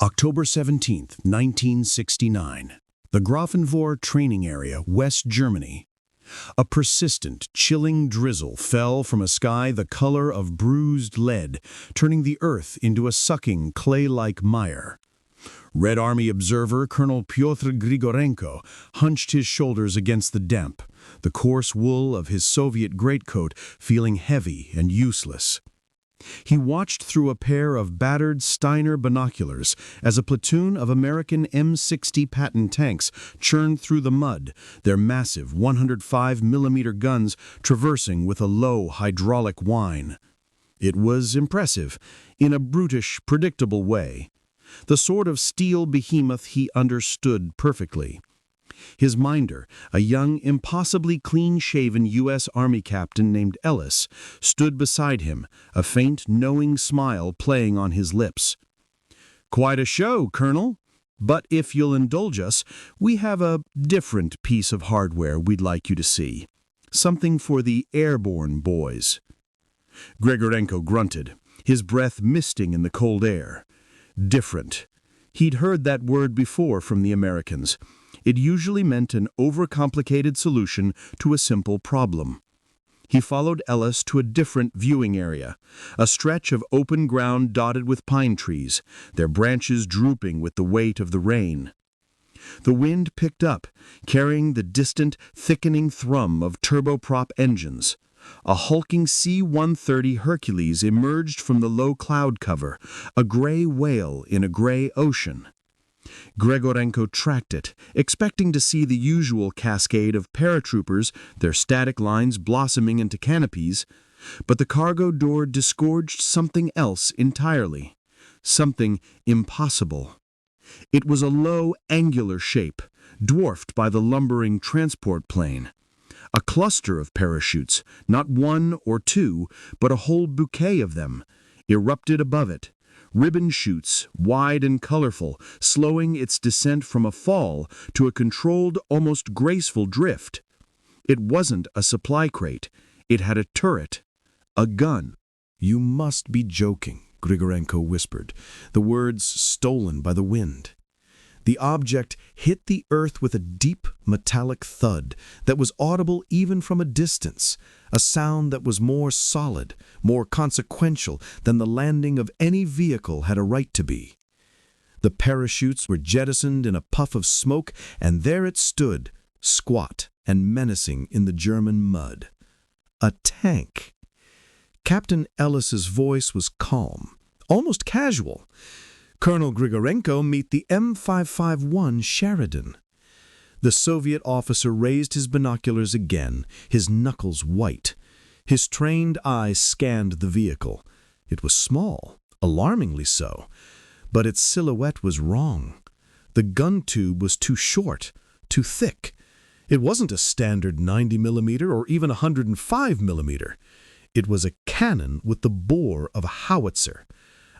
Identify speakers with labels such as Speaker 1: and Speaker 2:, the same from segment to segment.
Speaker 1: October 17, 1969. The Grafenwohr training area, West Germany. A persistent, chilling drizzle fell from a sky the color of bruised lead, turning the earth into a sucking, clay-like mire. Red Army observer Colonel Pyotr Grigorenko hunched his shoulders against the damp, the coarse wool of his Soviet greatcoat feeling heavy and useless. He watched through a pair of battered Steiner binoculars as a platoon of American M60 Patton tanks churned through the mud, their massive 105mm guns traversing with a low hydraulic whine. It was impressive, in a brutish, predictable way. The sort of steel behemoth he understood perfectly. His minder, a young, impossibly clean-shaven U.S. Army captain named Ellis, stood beside him, a faint, knowing smile playing on his lips. "Quite a show, Colonel. But if you'll indulge us, we have a different piece of hardware we'd like you to see. Something for the airborne boys." Grigorenko grunted, his breath misting in the cold air. Different. He'd heard that word before from the Americans. It usually meant an overcomplicated solution to a simple problem. He followed Ellis to a different viewing area, a stretch of open ground dotted with pine trees, their branches drooping with the weight of the rain. The wind picked up, carrying the distant, thickening thrum of turboprop engines. A hulking C-130 Hercules emerged from the low cloud cover, a gray whale in a gray ocean. Grigorenko tracked it, expecting to see the usual cascade of paratroopers, their static lines blossoming into canopies, but the cargo door disgorged something else entirely, something impossible. It was a low, angular shape, dwarfed by the lumbering transport plane. A cluster of parachutes, not one or two, but a whole bouquet of them, erupted above it. Ribbon chutes, wide and colorful, slowing its descent from a fall to a controlled, almost graceful drift. It wasn't a supply crate. It had a turret, a gun.
Speaker 2: "You must be joking," Grigorenko whispered, the words stolen by the wind. The object hit the earth with a deep, metallic thud that was audible even from a distance, a sound that was more solid, more consequential than the landing of any vehicle had a right to be. The parachutes were jettisoned in a puff of smoke, and there it stood, squat and menacing in the German mud. A tank. Captain Ellis's voice was calm, almost casual. "Colonel Grigorenko, meet the M551 Sheridan." The Soviet officer raised his binoculars again, his knuckles white. His trained eyes scanned the vehicle. It was small, alarmingly so, but its silhouette was wrong. The gun tube was too short, too thick. It wasn't a standard 90mm or even 105mm. It was a cannon with the bore of a howitzer.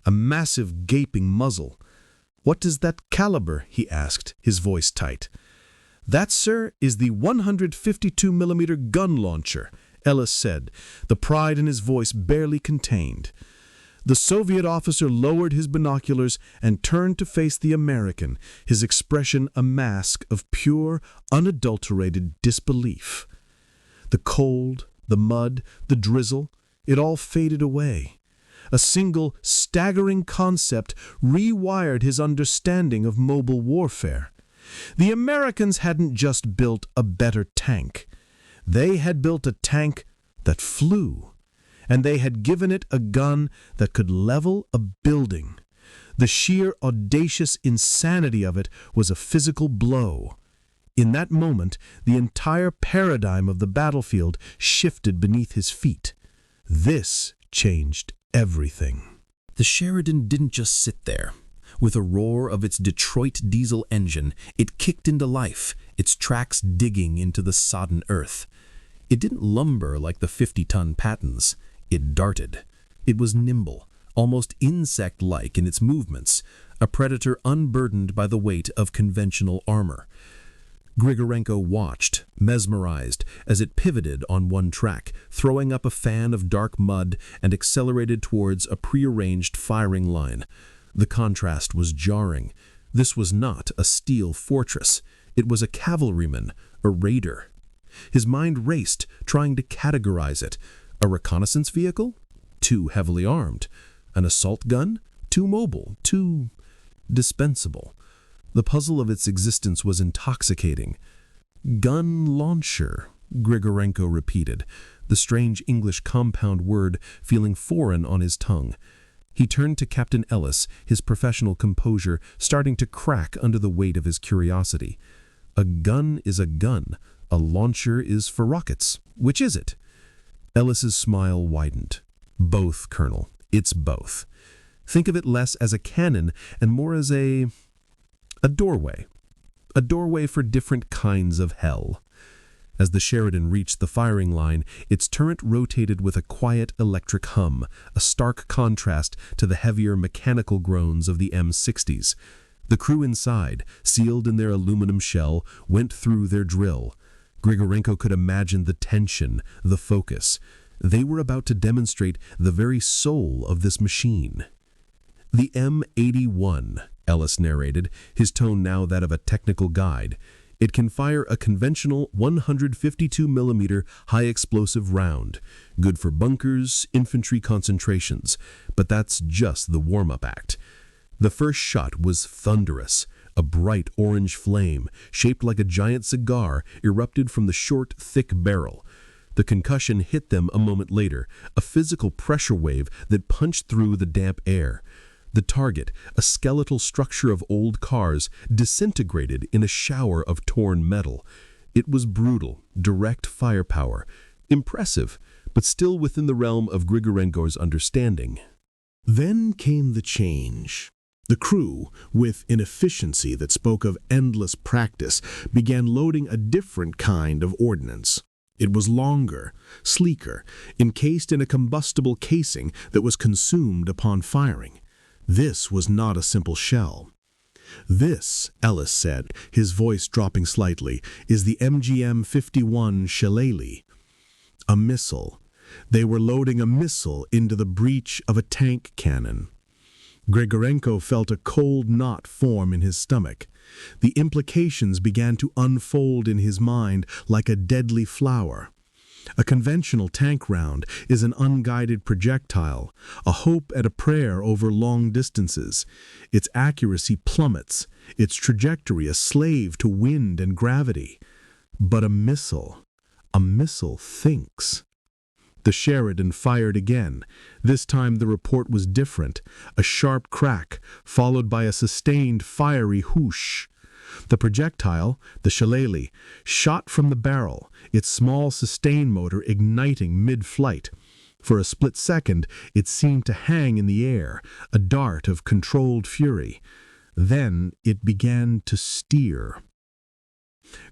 Speaker 2: A massive gaping muzzle. "What is that caliber?" he asked, his voice tight. "That, sir, is the 152mm gun launcher," Ellis said, the pride in his voice barely contained. The Soviet officer lowered his binoculars and turned to face the American, his expression a mask of pure, unadulterated disbelief. The cold, the mud, the drizzle, it all faded away. A single, staggering concept rewired his understanding of mobile warfare. The Americans hadn't just built a better tank. They had built a tank that flew, and they had given it a gun that could level a building. The sheer audacious insanity of it was a physical blow. In that moment, the entire paradigm of the battlefield shifted beneath his feet. This changed everything.
Speaker 3: The Sheridan didn't just sit there. With a roar of its Detroit diesel engine, it kicked into life, its tracks digging into the sodden earth. It didn't lumber like the 50-ton Pattons. It darted. It was nimble, almost insect-like in its movements, a predator unburdened by the weight of conventional armor. Grigorenko watched, mesmerized, as it pivoted on one track, throwing up a fan of dark mud and accelerated towards a prearranged firing line. The contrast was jarring. This was not a steel fortress. It was a cavalryman, a raider. His mind raced, trying to categorize it. A reconnaissance vehicle? Too heavily armed. An assault gun? Too mobile, too dispensable. The puzzle of its existence was intoxicating. Gun launcher, Grigorenko repeated, the strange English compound word feeling foreign on his tongue. He turned to Captain Ellis, his professional composure starting to crack under the weight of his curiosity. A gun is a gun. A launcher is for rockets. Which is it? Ellis's smile widened. Both, Colonel. It's both. Think of it less as a cannon and more as a doorway. A doorway for different kinds of hell. As the Sheridan reached the firing line, its turret rotated with a quiet electric hum, a stark contrast to the heavier mechanical groans of the M60s. The crew inside, sealed in their aluminum shell, went through their drill. Grigorenko could imagine the tension, the focus. They were about to demonstrate the very soul of this machine. The M551, Ellis narrated, his tone now that of a technical guide. It can fire a conventional 152mm high-explosive round, good for bunkers, infantry concentrations, but that's just the warm-up act. The first shot was thunderous. A bright orange flame, shaped like a giant cigar, erupted from the short, thick barrel. The concussion hit them a moment later, a physical pressure wave that punched through the damp air. The target, a skeletal structure of old cars, disintegrated in a shower of torn metal. It was brutal, direct firepower. Impressive, but still within the realm of Grigorenko's understanding.
Speaker 2: Then came the change. The crew, with an efficiency that spoke of endless practice, began loading a different kind of ordnance. It was longer, sleeker, encased in a combustible casing that was consumed upon firing. This was not a simple shell. This, Ellis said, his voice dropping slightly, is the M551 Shillelagh. A missile. They were loading a missile into the breech of a tank cannon. Grigorenko felt a cold knot form in his stomach. The implications began to unfold in his mind like a deadly flower. A conventional tank round is an unguided projectile, a hope and a prayer over long distances. Its accuracy plummets, its trajectory a slave to wind and gravity. But a missile thinks. The Sheridan fired again. This time the report was different, a sharp crack, followed by a sustained fiery whoosh. The projectile, the Shillelagh, shot from the barrel, its small sustain motor igniting mid-flight. For a split second, it seemed to hang in the air, a dart of controlled fury. Then it began to steer.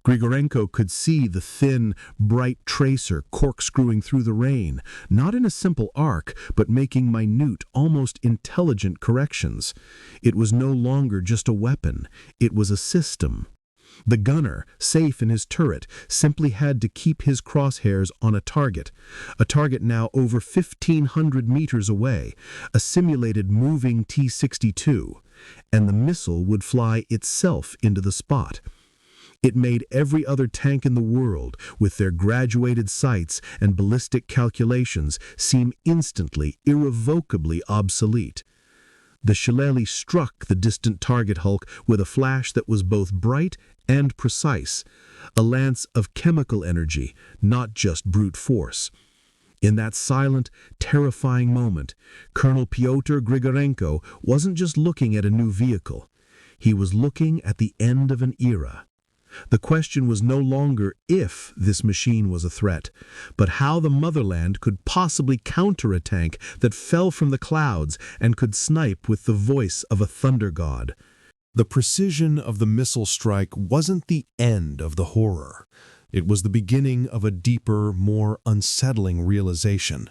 Speaker 2: Grigorenko could see the thin, bright tracer corkscrewing through the rain, not in a simple arc, but making minute, almost intelligent corrections. It was no longer just a weapon, it was a system. The gunner, safe in his turret, simply had to keep his crosshairs on a target now over 1,500 meters away, a simulated moving T-62, and the missile would fly itself into the spot. It made every other tank in the world, with their graduated sights and ballistic calculations, seem instantly, irrevocably obsolete. The Shillelagh struck the distant target hulk with a flash that was both bright and precise, a lance of chemical energy, not just brute force. In that silent, terrifying moment, Colonel Pyotr Grigorenko wasn't just looking at a new vehicle. He was looking at the end of an era. The question was no longer if this machine was a threat, but how the motherland could possibly counter a tank that fell from the clouds and could snipe with the voice of a thunder god.
Speaker 1: The precision of the missile strike wasn't the end of the horror. It was the beginning of a deeper, more unsettling realization.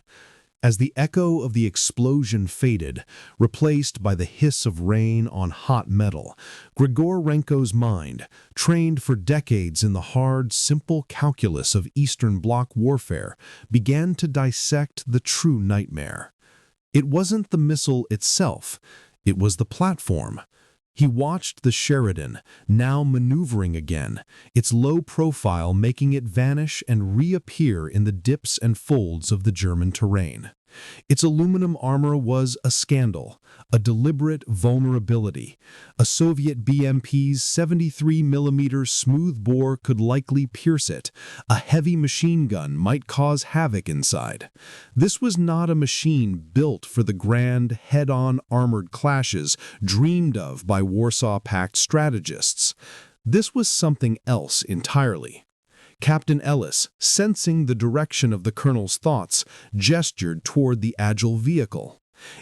Speaker 1: As the echo of the explosion faded, replaced by the hiss of rain on hot metal, Grigorenko's mind, trained for decades in the hard, simple calculus of Eastern Bloc warfare, began to dissect the true nightmare. It wasn't the missile itself.
Speaker 3: It was the platform. He watched the Sheridan, now maneuvering again, its low profile making it vanish and reappear in the dips and folds of the German terrain. Its aluminum armor was a scandal, a deliberate vulnerability. A Soviet BMP's 73mm smoothbore could likely pierce it. A heavy machine gun might cause havoc inside. This was not a machine built for the grand, head-on armored clashes dreamed of by Warsaw Pact strategists. This was something else entirely. Captain Ellis, sensing the direction of the colonel's thoughts, gestured toward the agile vehicle.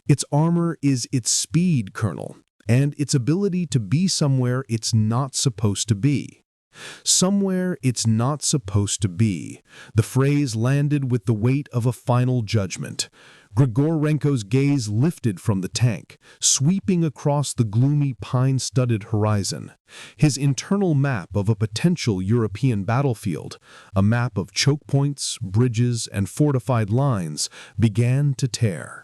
Speaker 3: Its armor is its speed, Colonel, and its ability to be somewhere it's not supposed to be. Somewhere it's not supposed to be. The phrase landed with the weight of a final judgment. Grigorenko's gaze lifted from the tank, sweeping across the gloomy pine-studded horizon. His internal map of a potential European battlefield, a map of choke points, bridges, and fortified lines, began to tear.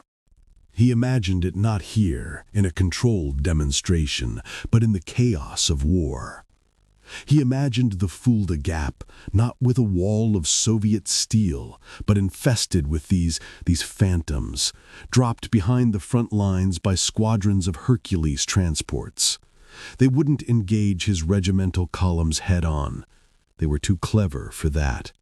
Speaker 2: He imagined it not here, in a controlled demonstration, but in the chaos of war. He imagined the Fulda Gap, not with a wall of Soviet steel, but infested with these phantoms, dropped behind the front lines by squadrons of Hercules transports. They wouldn't engage his regimental columns head-on. They were too clever for that.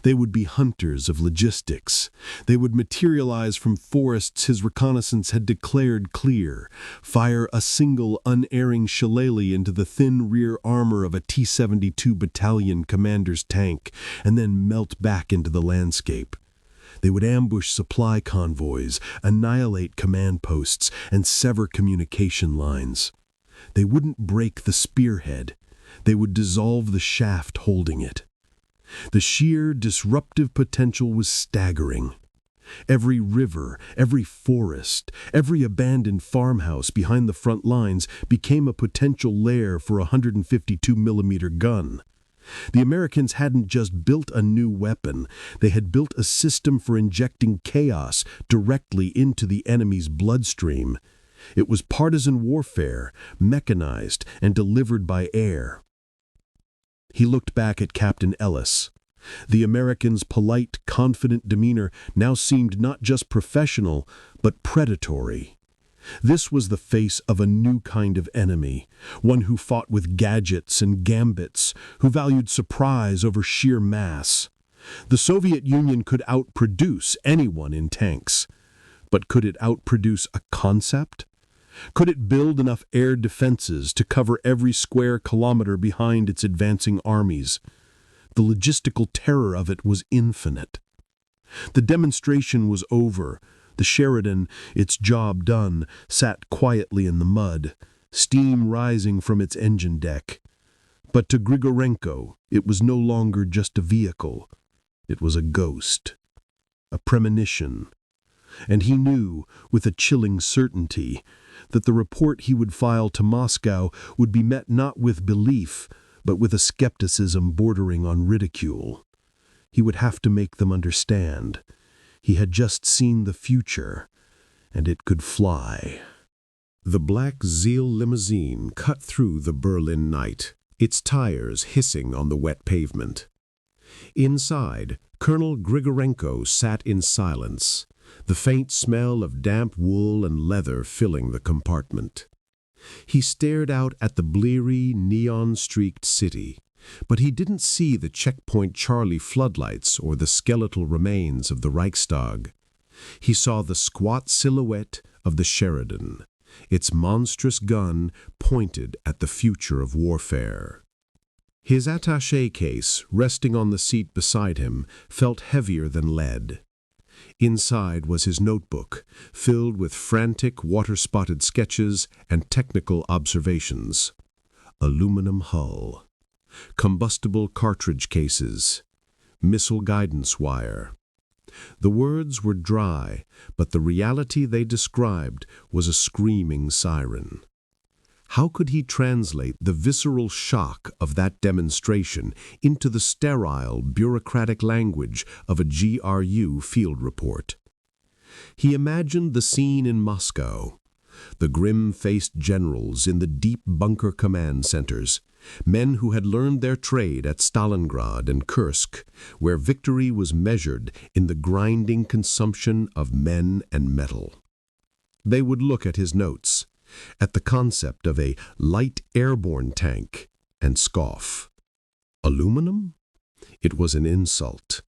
Speaker 2: They would be hunters of logistics. They would materialize from forests his reconnaissance had declared clear, fire a single unerring shillelagh into the thin rear armor of a T-72 battalion commander's tank, and then melt back into the landscape. They would ambush supply convoys, annihilate command posts, and sever communication lines. They wouldn't break the spearhead. They would dissolve the shaft holding it. The sheer disruptive potential was staggering. Every river, every forest, every abandoned farmhouse behind the front lines became a potential lair for a 152mm gun. The Americans hadn't just built a new weapon, they had built a system for injecting chaos directly into the enemy's bloodstream. It was partisan warfare, mechanized and delivered by air. He looked back at Captain Ellis. The American's polite, confident demeanor now seemed not just professional, but predatory. This was the face of a new kind of enemy, one who fought with gadgets and gambits, who valued surprise over sheer mass. The Soviet Union could outproduce anyone in tanks. But could it outproduce a concept? Could it build enough air defenses to cover every square kilometer behind its advancing armies? The logistical terror of it was infinite. The demonstration was over. The Sheridan, its job done, sat quietly in the mud, steam rising from its engine deck. But to Grigorenko, it was no longer just a vehicle. It was a ghost, a premonition. And he knew, with a chilling certainty, that the report he would file to Moscow would be met not with belief, but with a skepticism bordering on ridicule. He would have to make them understand. He had just seen the future, and it could fly. The black Zeal limousine cut through the Berlin night, its tires hissing on the wet pavement. Inside, Colonel Grigorenko sat in silence, the faint smell of damp wool and leather filling the compartment. He stared out at the bleary, neon-streaked city, but he didn't see the Checkpoint Charlie floodlights or the skeletal remains of the Reichstag. He saw the squat silhouette of the Sheridan, its monstrous gun pointed at the future of warfare. His attaché case, resting on the seat beside him, felt heavier than lead. Inside was his notebook, filled with frantic, water-spotted sketches and technical observations. Aluminum hull, combustible cartridge cases, missile guidance wire. The words were dry, but the reality they described was a screaming siren. How could he translate the visceral shock of that demonstration into the sterile, bureaucratic language of a GRU field report? He imagined the scene in Moscow. the grim-faced generals in the deep bunker command centers, men who had learned their trade at Stalingrad and Kursk, where victory was measured in the grinding consumption of men and metal. They would look at his notes, at the concept of a light airborne tank, and scoff. Aluminum? It was an insult.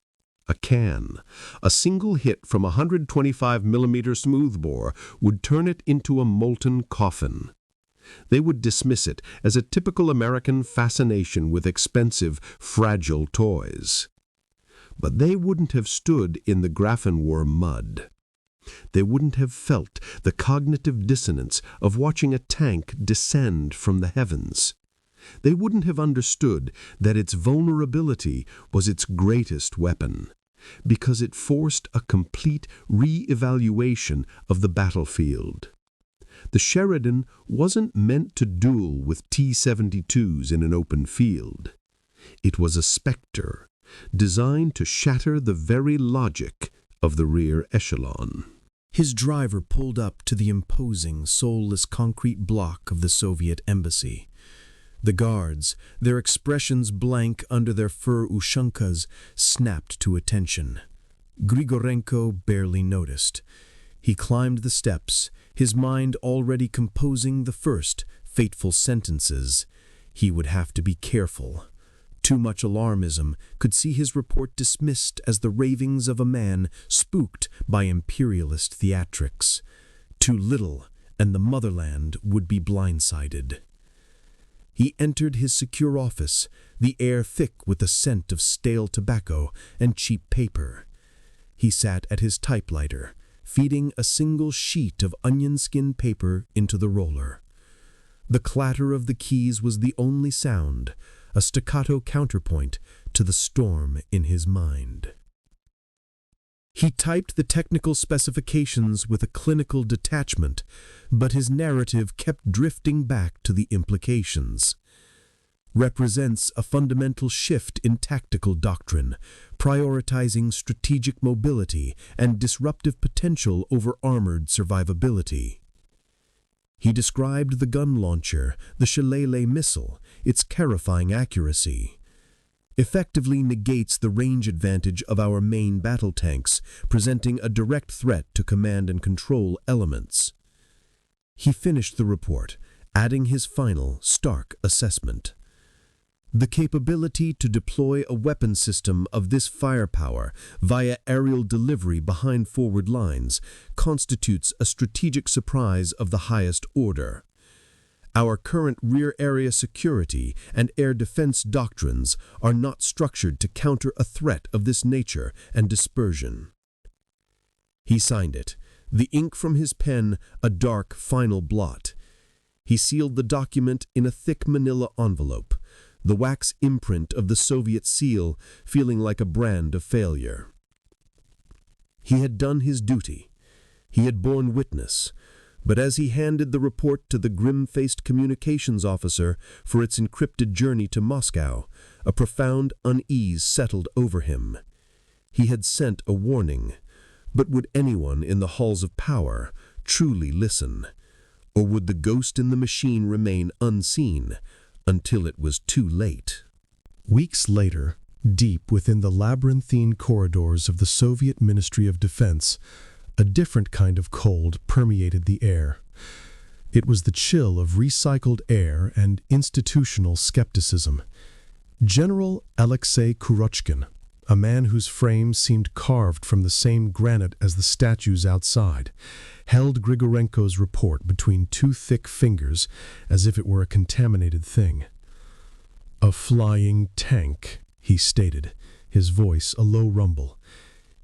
Speaker 2: A can, a single hit from a 125mm smoothbore would turn it into a molten coffin. They would dismiss it as a typical American fascination with expensive, fragile toys. But they wouldn't have stood in the Grafenwohr mud. They wouldn't have felt the cognitive dissonance of watching a tank descend from the heavens. They wouldn't have understood that its vulnerability was its greatest weapon, because it forced a complete re-evaluation of the battlefield. The Sheridan wasn't meant to duel with T-72s in an open field. It was a spectre, designed to shatter the very logic of the rear echelon.
Speaker 3: His driver pulled up to the imposing, soulless concrete block of the Soviet embassy. The guards, their expressions blank under their fur ushankas, snapped to attention. Grigorenko barely noticed. He climbed the steps, his mind already composing the first fateful sentences. He would have to be careful. Too much alarmism could see his report dismissed as the ravings of a man spooked by imperialist theatrics. Too little, and the motherland would be blindsided. He entered his secure office, the air thick with the scent of stale tobacco and cheap paper. He sat at his typewriter, feeding a single sheet of onion skin paper into the roller. The clatter of the keys was the only sound, a staccato counterpoint to the storm in his mind. He typed the technical specifications with a clinical detachment, but his narrative kept drifting back to the implications. Represents a fundamental shift in tactical doctrine, prioritizing strategic mobility and disruptive potential over armored survivability. He described the gun launcher, the Shillelagh missile, its terrifying accuracy. Effectively negates the range advantage of our main battle tanks, presenting a direct threat to command and control elements. He finished the report, adding his final, stark assessment. The capability to deploy a weapon system of this firepower via aerial delivery behind forward lines constitutes a strategic surprise of the highest order. Our current rear area security and air defense doctrines are not structured to counter a threat of this nature and dispersion. He signed it, the ink from his pen a dark final blot. He sealed the document in a thick manila envelope, the wax imprint of the Soviet seal feeling like a brand of failure. He had done his duty. He had borne witness. But as he handed the report to the grim-faced communications officer for its encrypted journey to Moscow, a profound unease settled over him. He had sent a warning, but would anyone in the halls of power truly listen? Or would the ghost in the machine remain unseen until it was too late?
Speaker 1: Weeks later, deep within the labyrinthine corridors of the Soviet Ministry of Defense, a different kind of cold permeated the air. It was the chill of recycled air and institutional skepticism. General Alexei Kurochkin, a man whose frame seemed carved from the same granite as the statues outside, held Grigorenko's report between two thick fingers as if it were a contaminated thing. "A flying tank," he stated, his voice a low rumble.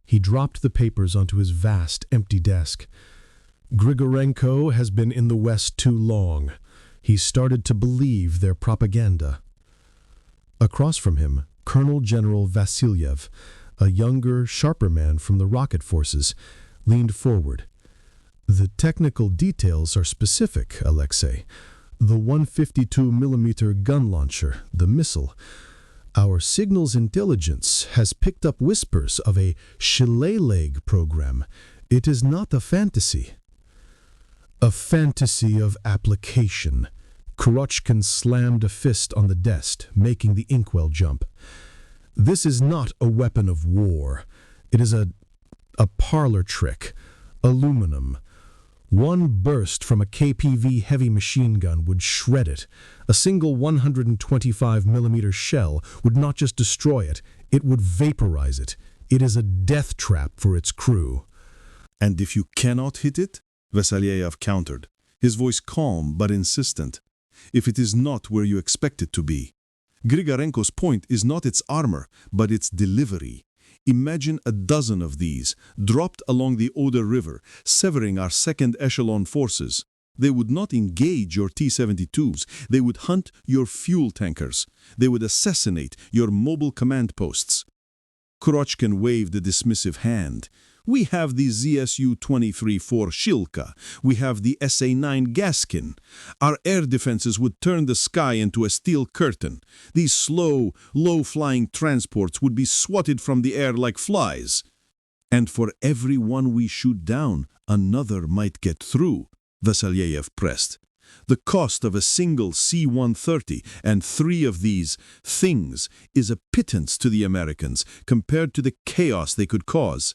Speaker 1: He dropped the papers onto his vast, empty desk. "Grigorenko has been in the West too long. He's started to believe their propaganda." Across from him, Colonel General Vasilyev, a younger, sharper man from the rocket forces, leaned forward. "The technical details are specific, Alexei. The 152mm gun launcher, the missile. Our signals intelligence has picked up whispers of a Shillelagh program. It is not a fantasy."
Speaker 2: A fantasy of application. Kurochkin slammed a fist on the desk, making the inkwell jump. This is not a weapon of war. It is a parlor trick. Aluminum. One burst from a KPV heavy machine gun would shred it. A single 125mm shell would not just destroy it, it would vaporize it. It is a death trap for its crew.
Speaker 1: And if you cannot hit it? Vasilyev countered, his voice calm but insistent. If it is not where you expect it to be. Grigorenko's point is not its armor, but its delivery. Imagine a dozen of these, dropped along the Oder River, severing our second echelon forces. They would not engage your T-72s, they would hunt your fuel tankers. They would assassinate your mobile command posts. Kurochkin waved a dismissive hand. We have the ZSU-23-4 Shilka. We have the SA-9 Gaskin. Our air defenses would turn the sky into a steel curtain. These slow, low-flying transports would be swatted from the air like flies. And for every one we shoot down, another might get through, Vasilyev pressed. The cost of a single C-130 and 3 of these things is a pittance to the Americans compared to the chaos they could cause.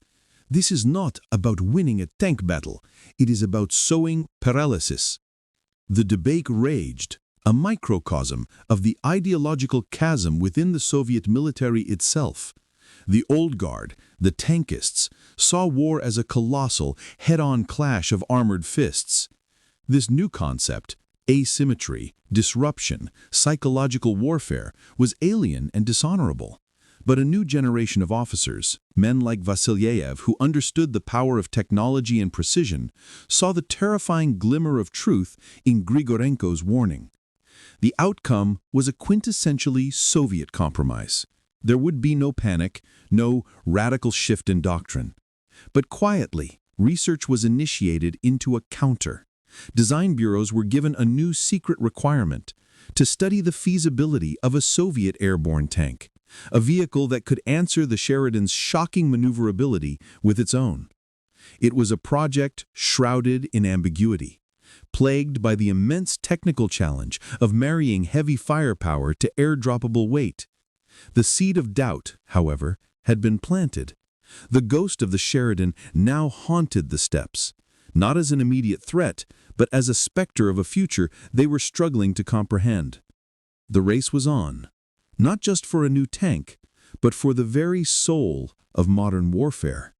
Speaker 1: This is not about winning a tank battle. It is about sowing paralysis. The debate raged, a microcosm of the ideological chasm within the Soviet military itself. The old guard, the tankists, saw war as a colossal, head-on clash of armored fists. This new concept, asymmetry, disruption, psychological warfare, was alien and dishonorable. But a new generation of officers, men like Vasilyev who understood the power of technology and precision, saw the terrifying glimmer of truth in Grigorenko's warning. The outcome was a quintessentially Soviet compromise. There would be no panic, no radical shift in doctrine. But quietly, research was initiated into a counter. Design bureaus were given a new secret requirement: to study the feasibility of a Soviet airborne tank. A vehicle that could answer the Sheridan's shocking maneuverability with its own. It was a project shrouded in ambiguity, plagued by the immense technical challenge of marrying heavy firepower to air-droppable weight. The seed of doubt, however, had been planted. The ghost of the Sheridan now haunted the steppes, not as an immediate threat, but as a specter of a future they were struggling to comprehend. The race was on. Not just for a new tank, but for the very soul of modern warfare.